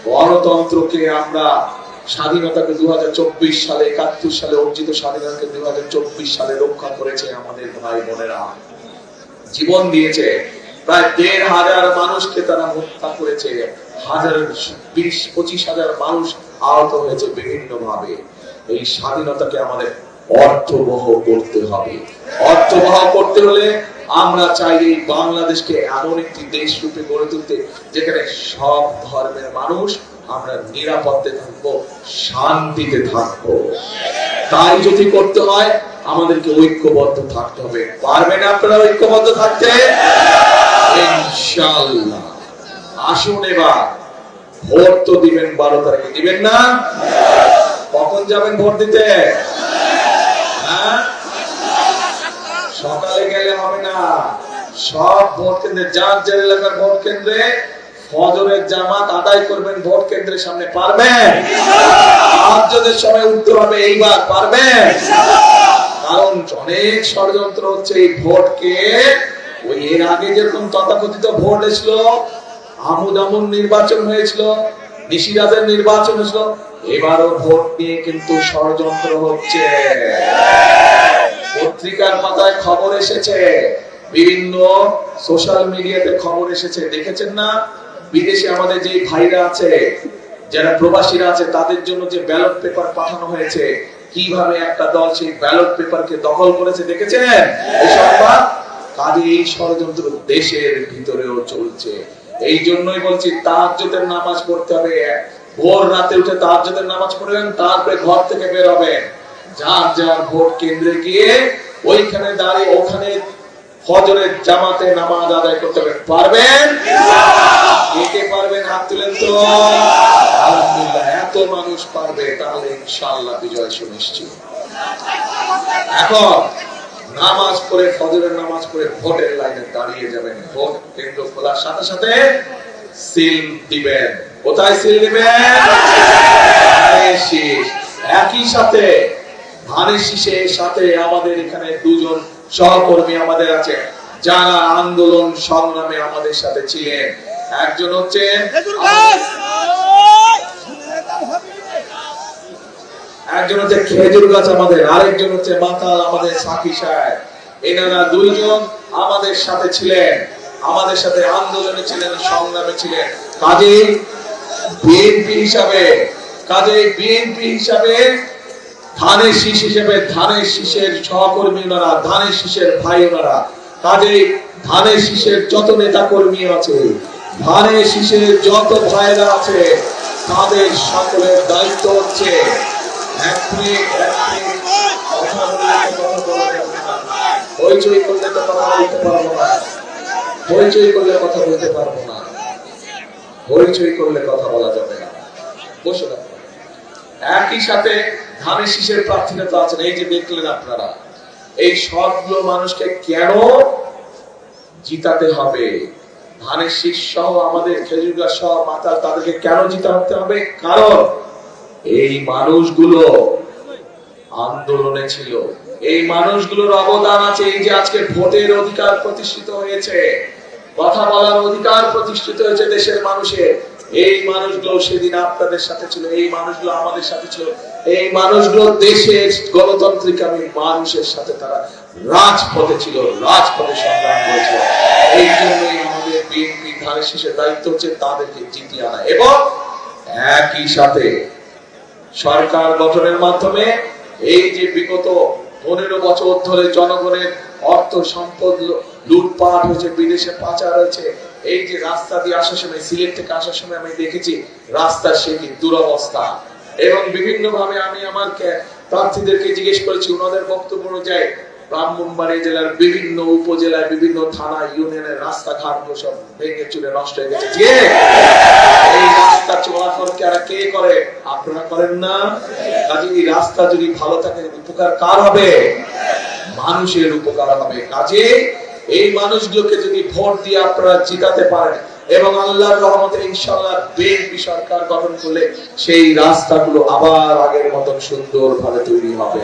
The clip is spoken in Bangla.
গণতন্ত্রকে আমরা স্বাধীনতাকে 2024 সালে 71 সালে অর্জিত স্বাধীনতাকে 2024 সালে রক্ষা করেছে আমাদের ভাই বোনেরা, জীবন দিয়েছে। প্রায় 1,500 মানুষকে তারা হত্যা করেছে, 20-25 হাজার মানুষ আহত হয়েছে বিভিন্ন ভাবে। এই স্বাধীনতাকে আমাদের অর্থবহ করতে হবে। অর্থবহ করতে হলে আমরা চাই এই বাংলাদেশকে এমন একটি দেশ রূপে গড়ে তুলতে যেখানে সব ধর্মের মানুষ আমরা নিরাপদে থাকবো, শান্তিতে থাকবো। তাই যদি করতে হয় আমাদেরকে ঐক্যবদ্ধ থাকতে হবে। পারবেন আপনারা ঐক্যবদ্ধ থাকতে? ইনশাআল্লাহ। আসুন এবার ভোট তো দিবেন 12 তারিখে, দিবেন না? কখন যাবেন ভোট দিতে? সকালে গেলে হবে না। সব ভোট কেন্দ্রে, যার যার এলাকার ভোট কেন্দ্রে ফজরের জামাত আদায় করবেন ভোট কেন্দ্রের সামনে। পারবেন? তাহাজ্জুদের সময় উঠতে হবে এইবার। পারবেন? কারণ অনেক ষড়যন্ত্র হচ্ছে এই ভোটকে। ওই এর আগে যেরকম তথাকথিত ভোট এসল, আমুন নির্বাচন হয়েছিল, নিশিরাজের নির্বাচন হয়েছিল, এবারও ভোট নিয়ে কিন্তু ষড়যন্ত্র হচ্ছে। পত্রিকার পাতায় খবর এসেছে, বিভিন্ন সোশ্যাল মিডিয়াতে খবর এসেছে, দেখেছেন না? বিদেশে আমাদের যে ভাইরা আছে, যারা প্রবাসীরা আছে, তাদের জন্য যে ব্যালট পেপার পাঠানো হয়েছে, কিভাবে একটা দল সেই ব্যালট পেপারকে দখল করেছে, দেখেছেন এই সংবাদ? কাজে এই ষড়যন্ত্র দেশের ভিতরেও চলছে। এই জন্যই বলছি তাহাজ্জুদের নামাজ পড়তে হবে। ভোর রাতে উঠে তাহাজ্জুদের নামাজ পড়বেন, তারপরে ঘর থেকে বের হবেন, যার যার ভোট কেন্দ্রে গিয়ে ওইখানে দাঁড়িয়ে ওখানে ফজরের জামাতে নামাজ আদায় করতে হবে। পারবেন? কে পারবেন? হাত তুলেন তো। আলহামদুলিল্লাহ, এত মানুষ পারবে, তাহলে ইনশাআল্লাহ বিজয় সুনিশ্চিত। এখন নামাজ পড়ে, ফজরের নামাজ পড়ে ভোটের লাইনে দাঁড়িয়ে যাবেন। ভোট কেন্দ্র খোলার সাথে সাথে সিল দিবেন। কোথায় সিল দিবেন? একই সাথে ধানের শীষের সাথে আমাদের এখানে দুজন সহকর্মী আমাদের আছে যারা আন্দোলন সংগ্রামে আমাদের সাথে ছিলেন। একজন হচ্ছে খেজুর গাছ আমাদের, আরেকজন হচ্ছে মাতাল আমাদের সাকি সাহেব। এনারা দুইজন আমাদের সাথে ছিলেন, আমাদের সাথে আন্দোলনে ছিলেন, সংগ্রামে ছিলেন। কাজেই বিএনপি হিসাবে ধানের শীষ হিসেবে ধানের শীষের সহকর্মী ওনারা, ধানের শীষের ভাই ওনারা। কাজেই ধানের শীষের যত নেতা কর্মী আছে, ধানের শীষের যত ভাইরা আছে, তাদের সকলের দায়িত্ব হচ্ছে হইচই করলে তো কথা বলতে পারবো না, হইচই করলে কথা বলতে পারবো না, হইচই করলে কথা বলা যাবে না। বসে থাকবো। একই সাথে ধানের শীষের প্রার্থীরা তো আছেন, এই যে দেখলেন আপনারা। এই সবগুলো মানুষকে কেন জিতাতে হবে? ধানের শীষ সহ আমাদের খেজুর গাছ সহ মাতাল, তাদেরকে কেন জিতাতে হবে? কারণ এই মানুষগুলো আন্দোলনে ছিল, এই মানুষগুলোর অবদান আছে। এই যে আজকে ভোটের অধিকার প্রতিষ্ঠিত হয়েছে, কথা বলার অধিকার প্রতিষ্ঠিত হয়েছে দেশের মানুষের, এই মানুষগুলো সেদিন আপনাদের সাথে ছিল, এই মানুষগুলো আমাদের সাথে ছিল, এই মানুষগুলো দেশের গণতান্ত্রিকামী মানুষের সাথে তারা রাজপথে ছিল, রাজপথে সংগ্রাম করেছিল। এই জন্যই আমাদের বিএনপি ধানের শীষের দায়িত্ব হচ্ছে তাদেরকে জিতিয়ে আনা এবং একই সাথে সরকার গঠনের মাধ্যমে এই যে বিগত 15 বছর ধরে জনগণের অর্থ সম্পদ লুটপাট হয়েছে, বিদেশে পাচার হয়েছে, এই যে রাস্তা দিয়ে আসার সময়, সিলেট থেকে আসার সময় আমি দেখেছি রাস্তার সে কি দুরবস্থা। এবং বিভিন্ন ভাবে আমি আমার প্রার্থীদেরকে জিজ্ঞেস করেছি, ওনাদের বক্তব্য অনুযায়ী ব্রাহ্মণবাড়িয়া জেলার বিভিন্ন উপজেলায়, বিভিন্ন থানা, ইউনিয়নের রাস্তাঘাট সব ভেঙে চুরে নষ্ট হয়ে গেছে। এই রাস্তা চলাচল কে করে? আপনারা করেন না? কাজে এই রাস্তা যদি ভালো থাকে, উপকার কার হবে? মানুষের উপকার হবে। কাজে এই মানুষগুলোকে যদি ভোট দিয়ে আপনারা জিতাতে পারেন এবং আল্লাহর রহমতে ইনশাআল্লাহ বিএনপি সরকার গঠন করলে সেই রাস্তাগুলো আবার আগের মতন সুন্দরভাবে তৈরি হবে।